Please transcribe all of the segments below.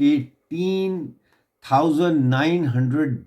18,900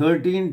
13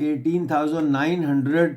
18,900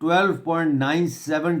12.97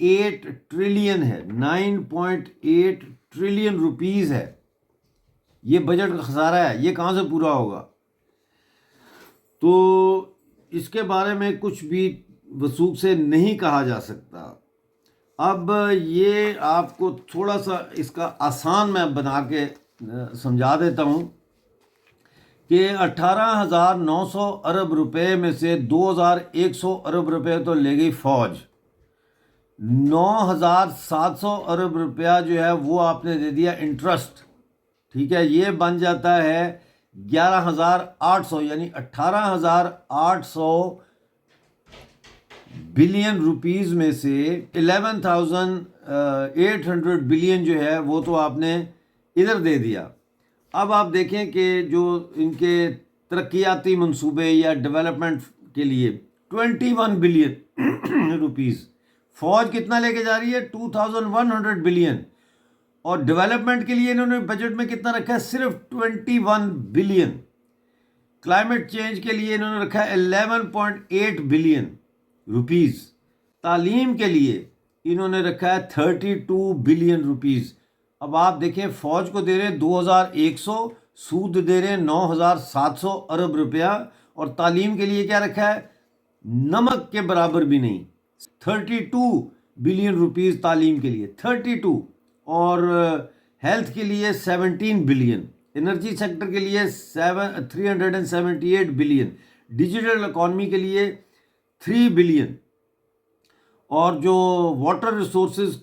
trillion ہے، 9.8 trillion rupees ہے یہ بجٹ کا خسارہ ہے. یہ کہاں سے پورا ہوگا؟ تو اس کے بارے میں کچھ بھی وثوق سے نہیں کہا جا سکتا. اب یہ آپ کو تھوڑا سا اس کا آسان میں بنا کے سمجھا دیتا ہوں کہ 18,900 ارب روپے میں سے 2,100 ارب روپے تو لے گئی فوج، 9,700 ارب روپیہ جو ہے وہ آپ نے دے دیا انٹرسٹ. ٹھیک ہے، یہ بن جاتا ہے 11,800، یعنی 18,800 بلین روپیز میں سے 11,800 بلین جو ہے وہ تو آپ نے ادھر دے دیا. اب آپ دیکھیں کہ جو ان کے ترقیاتی منصوبے یا ڈیولپمنٹ کے لیے 21 بلین روپیز، فوج کتنا لے کے جا رہی ہے؟ 2,100 بلین، اور ڈیولپمنٹ کے لیے انہوں نے بجٹ میں کتنا رکھا ہے؟ صرف 21 بلین. کلائمیٹ چینج کے لیے انہوں نے رکھا ہے 11.8 بلین روپیز. تعلیم کے لیے انہوں نے رکھا ہے 32 بلین روپیز. اب آپ دیکھیں، فوج کو دے رہے ہیں 2,100، سود دے رہے ہیں 9,700 ارب روپیہ، اور تعلیم کے لیے کیا رکھا ہے؟ نمک کے برابر بھی نہیں، 32 بلین روپیز تعلیم کے لیے، 32. اور ہیلتھ کے لیے 17 بلین، انرجی سیکٹر کے لیے 378 بلین، ڈیجیٹل اکانومی کے لیے 3 بلین، اور جو واٹر ریسورسز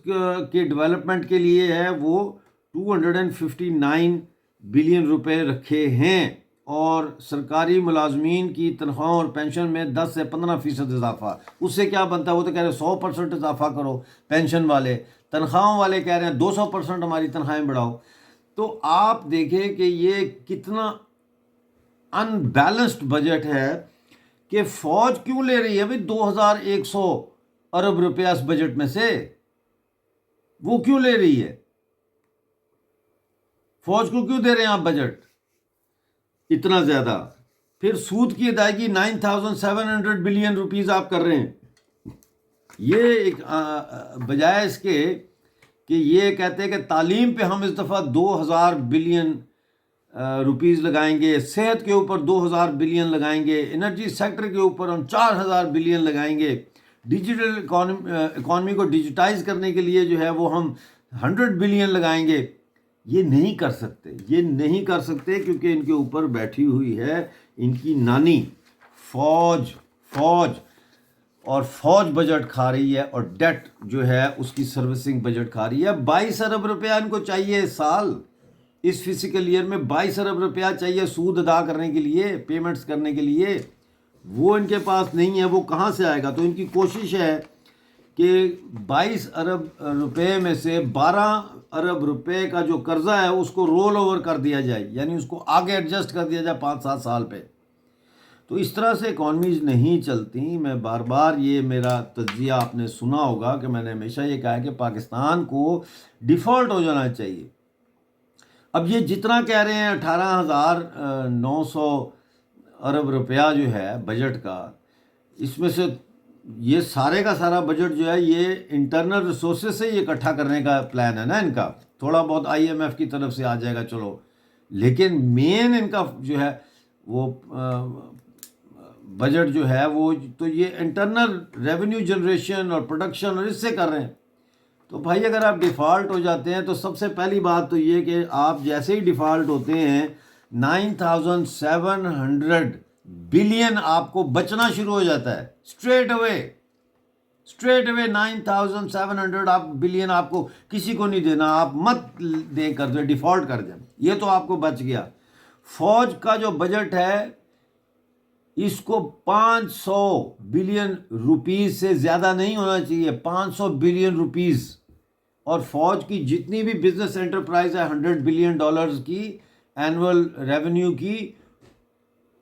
کے ڈیولپمنٹ کے لیے ہے وہ 259 بلین روپے رکھے ہیں. اور سرکاری ملازمین کی تنخواہوں اور پینشن میں 10 سے 15% اضافہ. اس سے کیا بنتا ہے؟ وہ تو کہہ رہے ہیں 100% اضافہ کرو پینشن والے، تنخواہوں والے کہہ رہے ہیں 200% ہماری تنخواہیں بڑھاؤ. تو آپ دیکھیں کہ یہ کتنا ان بیلنسڈ بجٹ ہے کہ فوج کیوں لے رہی ہے 2,100 ارب روپیہ اس بجٹ میں سے؟ وہ کیوں لے رہی ہے؟ فوج کو کیوں دے رہے ہیں آپ بجٹ اتنا زیادہ؟ پھر سود کی ادائیگی 9,700 بلین روپیز آپ کر رہے ہیں. یہ ایک بجائے اس کے کہ یہ کہتے ہیں کہ تعلیم پہ ہم اس دفعہ 2,000 بلین روپیز لگائیں گے، صحت کے اوپر 2,000 بلین لگائیں گے، انرجی سیکٹر کے اوپر ہم 4,000 بلین لگائیں گے، ڈیجیٹل اکانومی کو ڈیجیٹائز کرنے کے لیے جو ہے وہ ہم 100 بلین لگائیں گے. یہ نہیں کر سکتے، یہ نہیں کر سکتے، کیونکہ ان کے اوپر بیٹھی ہوئی ہے ان کی نانی فوج. اور فوج بجٹ کھا رہی ہے، اور ڈیٹ جو ہے اس کی سروسنگ بجٹ کھا رہی ہے. 22 ارب روپیہ ان کو چاہیے اس سال، اس فزیکل ایئر میں 22 ارب روپیہ چاہیے سود ادا کرنے کے لیے، پیمنٹس کرنے کے لیے. وہ ان کے پاس نہیں ہے، وہ کہاں سے آئے گا؟ تو ان کی کوشش ہے کہ 22 ارب روپے میں سے 12 ارب روپے کا جو قرضہ ہے اس کو رول اوور کر دیا جائے، یعنی اس کو آگے ایڈجسٹ کر دیا جائے 5-7 سال پہ. تو اس طرح سے اکانومیز نہیں چلتی. میں بار بار یہ میرا تجزیہ آپ نے سنا ہوگا کہ میں نے ہمیشہ یہ کہا ہے کہ پاکستان کو ڈیفالٹ ہو جانا چاہیے. اب یہ جتنا کہہ رہے ہیں 18,900 ارب روپیہ جو ہے بجٹ کا، اس میں سے یہ سارے کا سارا بجٹ جو ہے یہ انٹرنل ریسورسز سے یہ اکٹھا کرنے کا پلان ہے نا ان کا. تھوڑا بہت IMF کی طرف سے آ جائے گا چلو، لیکن مین ان کا جو ہے وہ بجٹ جو ہے وہ تو یہ انٹرنل ریونیو جنریشن اور پروڈکشن اور اس سے کر رہے ہیں. تو بھائی اگر آپ ڈیفالٹ ہو جاتے ہیں تو سب سے پہلی بات تو یہ کہ آپ جیسے ہی ڈیفالٹ ہوتے ہیں 9,700 بلین آپ کو بچنا شروع ہو جاتا ہے اسٹریٹ اوے 9,700 آپ بلین آپ کو کسی کو نہیں دینا، آپ مت دیں، کر دیں، ڈیفالٹ کر دیں، یہ تو آپ کو بچ گیا. فوج کا جو بجٹ ہے اس کو 500 بلین روپیز سے زیادہ نہیں ہونا چاہیے، 500 بلین روپیز. اور فوج کی جتنی بھی بزنس انٹرپرائز ہے $100 بلین کی اینول ریونیو کی،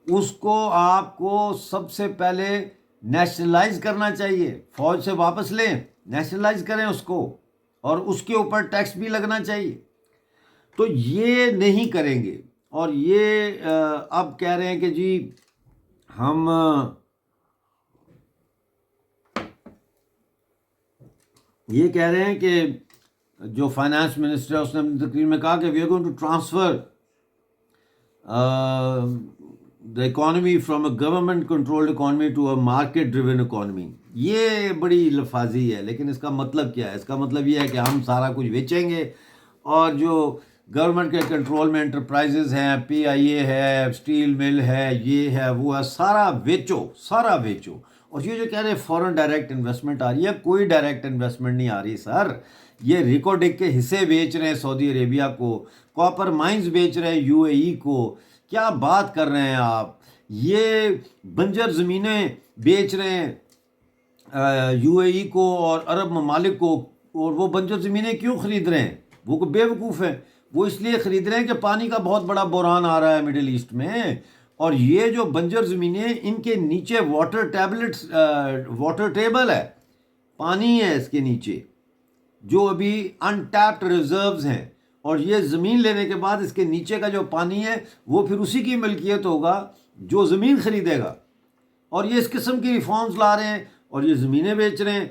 اس کو آپ کو سب سے پہلے نیشنلائز کرنا چاہیے. فوج سے واپس لیں، نیشنلائز کریں اس کو، اور اس کے اوپر ٹیکس بھی لگنا چاہیے. تو یہ نہیں کریں گے. اور یہ اب کہہ رہے ہیں کہ جی ہم یہ کہہ رہے ہیں کہ جو فائنانس منسٹر ہے اس نے اپنی تقریر میں کہا کہ we are going to transfer the economy from a government controlled economy to a market driven economy. یہ بڑی لفاظی ہے، لیکن اس کا مطلب کیا ہے؟ اس کا مطلب یہ ہے کہ ہم سارا کچھ بیچیں گے، اور جو گورنمنٹ کے کنٹرول میں انٹرپرائزز ہیں، پی آئی اے ہے، اسٹیل مل ہے، یہ ہے وہ ہے، سارا بیچو، سارا بیچو. اور یہ جو کہہ رہے ہیں فورن ڈائریکٹ انویسٹمنٹ آ رہی ہے، کوئی ڈائریکٹ انویسٹمنٹ نہیں آ رہی سر. یہ ریکوڈک کے حصے بیچ رہے ہیں سعودی عربیہ کو، کاپر مائنز بیچ رہے ہیں یو اے ای کو. کیا بات کر رہے ہیں آپ؟ یہ بنجر زمینیں بیچ رہے ہیں یو اے ای کو اور عرب ممالک کو. اور وہ بنجر زمینیں کیوں خرید رہے ہیں؟ وہ کو بے وقوف ہیں. وہ اس لیے خرید رہے ہیں کہ پانی کا بہت بڑا بحران آ رہا ہے مڈل ایسٹ میں، اور یہ جو بنجر زمینیں، ان کے نیچے واٹر ٹیبل ہے، پانی ہے اس کے نیچے جو ابھی انٹیپڈ ریزروز ہیں. اور یہ زمین لینے کے بعد اس کے نیچے کا جو پانی ہے وہ پھر اسی کی ملکیت ہوگا جو زمین خریدے گا. اور یہ اس قسم کی ریفارمز لا رہے ہیں اور یہ زمینیں بیچ رہے ہیں.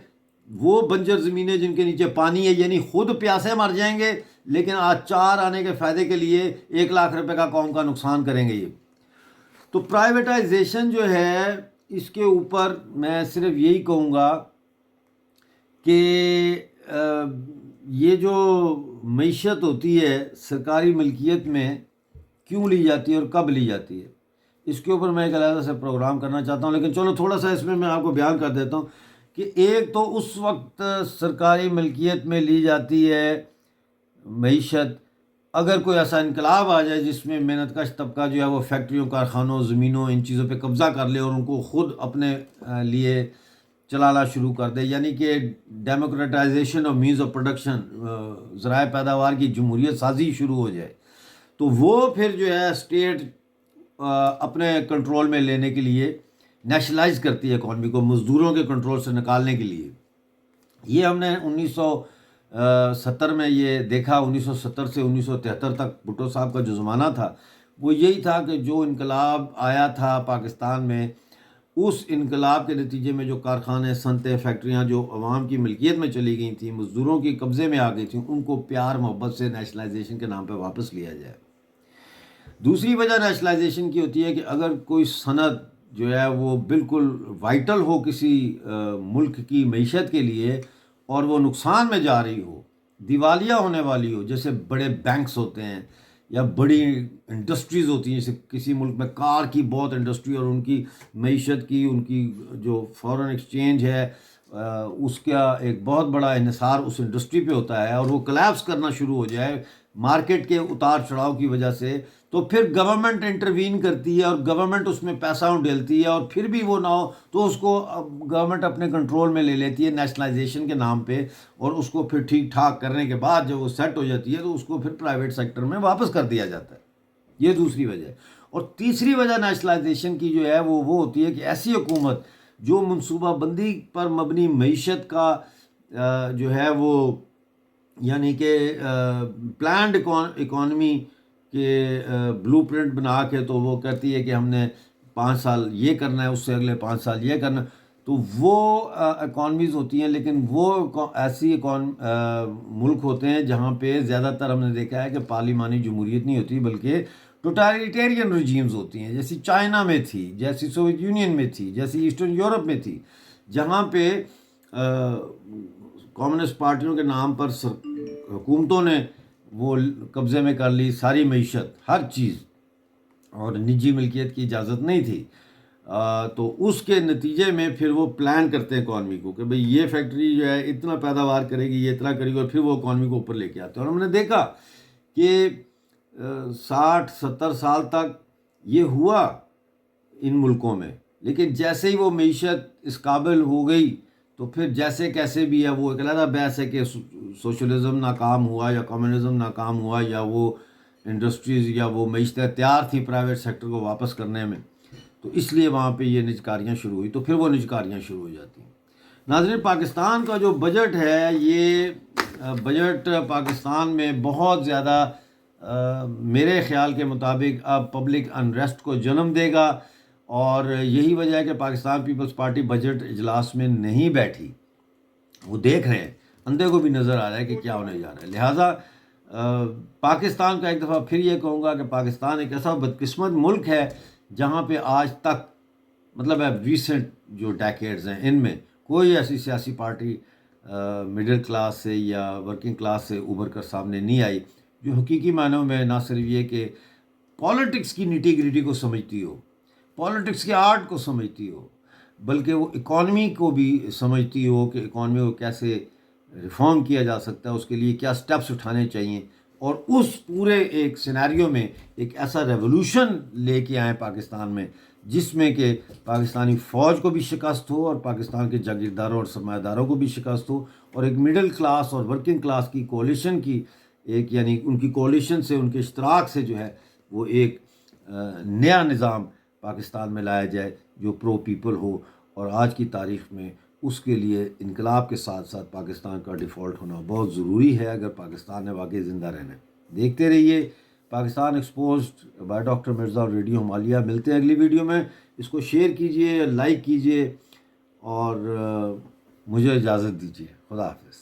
وہ بنجر زمینیں جن کے نیچے پانی ہے، یعنی خود پیاسے مر جائیں گے، لیکن آج چار آنے کے فائدے کے لیے 1 لاکھ روپے کا قوم کا نقصان کریں گے یہ. تو پرائیویٹائزیشن جو ہے، اس کے اوپر میں صرف یہی کہوں گا کہ یہ جو معیشت ہوتی ہے سرکاری ملکیت میں کیوں لی جاتی ہے اور کب لی جاتی ہے، اس کے اوپر میں ایک علیحدہ سے پروگرام کرنا چاہتا ہوں. لیکن چلو تھوڑا سا اس میں آپ کو بیان کر دیتا ہوں کہ ایک تو اس وقت سرکاری ملکیت میں لی جاتی ہے معیشت اگر کوئی ایسا انقلاب آ جائے جس میں محنت کش طبقہ جو ہے وہ فیکٹریوں، کارخانوں، زمینوں، ان چیزوں پہ قبضہ کر لے اور ان کو خود اپنے لیے چلانا شروع کر دے، یعنی کہ ڈیموکریٹائزیشن آف مینز آف پروڈکشن، ذرائع پیداوار کی جمہوریت سازی شروع ہو جائے. تو وہ پھر جو ہے اسٹیٹ اپنے کنٹرول میں لینے کے لیے نیشنلائز کرتی ہے اکانومی کو، مزدوروں کے کنٹرول سے نکالنے کے لیے. یہ ہم نے 1970 میں یہ دیکھا. 1970 سے 1973 تک بھٹو صاحب کا جو زمانہ تھا وہ یہی تھا کہ جو انقلاب آیا تھا پاکستان میں، اس انقلاب کے نتیجے میں جو کارخانے، صنعتیں، فیکٹریاں جو عوام کی ملکیت میں چلی گئی تھیں، مزدوروں کی قبضے میں آ گئی تھیں، ان کو پیار محبت سے نیشنلائزیشن کے نام پہ واپس لیا جائے. دوسری وجہ نیشنلائزیشن کی ہوتی ہے کہ اگر کوئی صنعت جو ہے وہ بالکل وائٹل ہو کسی ملک کی معیشت کے لیے اور وہ نقصان میں جا رہی ہو، دیوالیہ ہونے والی ہو، جیسے بڑے بینکس ہوتے ہیں یا بڑی انڈسٹریز ہوتی ہیں، جیسے کسی ملک میں کار کی بہت انڈسٹری اور ان کی معیشت کی، ان کی جو فورن ایکسچینج ہے اس کا ایک بہت بڑا انحصار اس انڈسٹری پہ ہوتا ہے، اور وہ کلیپس کرنا شروع ہو جائے مارکیٹ کے اتار چڑھاؤ کی وجہ سے، تو پھر گورنمنٹ انٹروین کرتی ہے اور گورنمنٹ اس میں پیسہ ڈھیلتی ہے، اور پھر بھی وہ نہ ہو تو اس کو گورنمنٹ اپنے کنٹرول میں لے لیتی ہے نیشنلائزیشن کے نام پہ، اور اس کو پھر ٹھیک ٹھاک کرنے کے بعد جب وہ سیٹ ہو جاتی ہے تو اس کو پھر پرائیویٹ سیکٹر میں واپس کر دیا جاتا ہے. یہ دوسری وجہ ہے. اور تیسری وجہ نیشنلائزیشن کی جو ہے وہ ہوتی ہے کہ ایسی حکومت جو منصوبہ بندی پر مبنی معیشت کا جو ہے وہ، یعنی کہ پلانڈ اکانومی کے بلو پرنٹ بنا کے، تو وہ کہتی ہے کہ ہم نے 5 سال یہ کرنا ہے، اس سے اگلے 5 سال یہ کرنا. تو وہ اکانومیز ہوتی ہیں، لیکن وہ ایسی ملک ہوتے ہیں جہاں پہ زیادہ تر ہم نے دیکھا ہے کہ پارلیمانی جمہوریت نہیں ہوتی بلکہ ٹوٹلیٹیرین رجیمز ہوتی ہیں، جیسی چائنا میں تھی، جیسی سوویت یونین میں تھی، جیسی ایسٹرن یورپ میں تھی، جہاں پہ کمیونسٹ پارٹیوں کے نام پر حکومتوں نے وہ قبضے میں کر لی ساری معیشت، ہر چیز، اور نجی ملکیت کی اجازت نہیں تھی. تو اس کے نتیجے میں پھر وہ پلان کرتے ہیں اکانومی کو کہ بھئی یہ فیکٹری جو ہے اتنا پیداوار کرے گی، یہ اتنا کرے گی، اور پھر وہ اکانومی کو اوپر لے کے آتے ہیں. اور ہم نے دیکھا کہ 60-70 سال تک یہ ہوا ان ملکوں میں، لیکن جیسے ہی وہ معیشت اس قابل ہو گئی تو پھر جیسے کیسے بھی ہے، وہ ایک علیحدہ بحث ہے کہ سوشلزم ناکام ہوا یا کمیونزم ناکام ہوا یا وہ انڈسٹریز یا وہ معیشتیں تیار تھیں پرائیویٹ سیکٹر کو واپس کرنے میں، تو اس لیے وہاں پہ یہ نجکاریاں شروع ہوئی، تو پھر وہ نجکاریاں شروع ہو جاتی ہیں. ناظرین، پاکستان کا جو بجٹ ہے، یہ بجٹ پاکستان میں بہت زیادہ میرے خیال کے مطابق اب پبلک انریسٹ کو جنم دے گا، اور یہی وجہ ہے کہ پاکستان پیپلز پارٹی بجٹ اجلاس میں نہیں بیٹھی. وہ دیکھ رہے ہیں اندھے کو بھی نظر آ رہا ہے کہ کیا ہونے جا رہا ہے. لہٰذا پاکستان کا ایک دفعہ پھر یہ کہوں گا کہ پاکستان ایک ایسا بدقسمت ملک ہے جہاں پہ آج تک مطلب ہے ریسنٹ جو ڈیکیڈز ہیں ان میں کوئی ایسی سیاسی پارٹی مڈل کلاس سے یا ورکنگ کلاس سے ابھر کر سامنے نہیں آئی جو حقیقی معنوں میں نہ صرف یہ کہ پالیٹکس کی نیٹی گریٹی کو سمجھتی ہو، پالیٹکس کے آرٹ کو سمجھتی ہو، بلکہ وہ اکانومی کو بھی سمجھتی ہو کہ اکانومی کو کیسے ریفارم کیا جا سکتا ہے، اس کے لیے کیا سٹیپس اٹھانے چاہیے، اور اس پورے ایک سینیریو میں ایک ایسا ریولوشن لے کے آئیں پاکستان میں جس میں کہ پاکستانی فوج کو بھی شکست ہو اور پاکستان کے جاگیرداروں اور سرمایہ داروں کو بھی شکست ہو، اور ایک مڈل کلاس اور ورکنگ کلاس کی کولیشن کی ایک یعنی ان کی کولیشن سے ان کے اشتراک سے جو ہے وہ ایک نیا نظام پاکستان میں لایا جائے جو پرو پیپل ہو. اور آج کی تاریخ میں اس کے لیے انقلاب کے ساتھ ساتھ پاکستان کا ڈیفالٹ ہونا بہت ضروری ہے اگر پاکستان نے واقعی زندہ رہنا ہے. دیکھتے رہیے Pakistan exposed by doctor Mirza اور ریڈیو ہمالیہ. ملتے ہیں اگلی ویڈیو میں. اس کو شیئر کیجئے، لائک کیجئے اور مجھے اجازت دیجیے. خدا حافظ.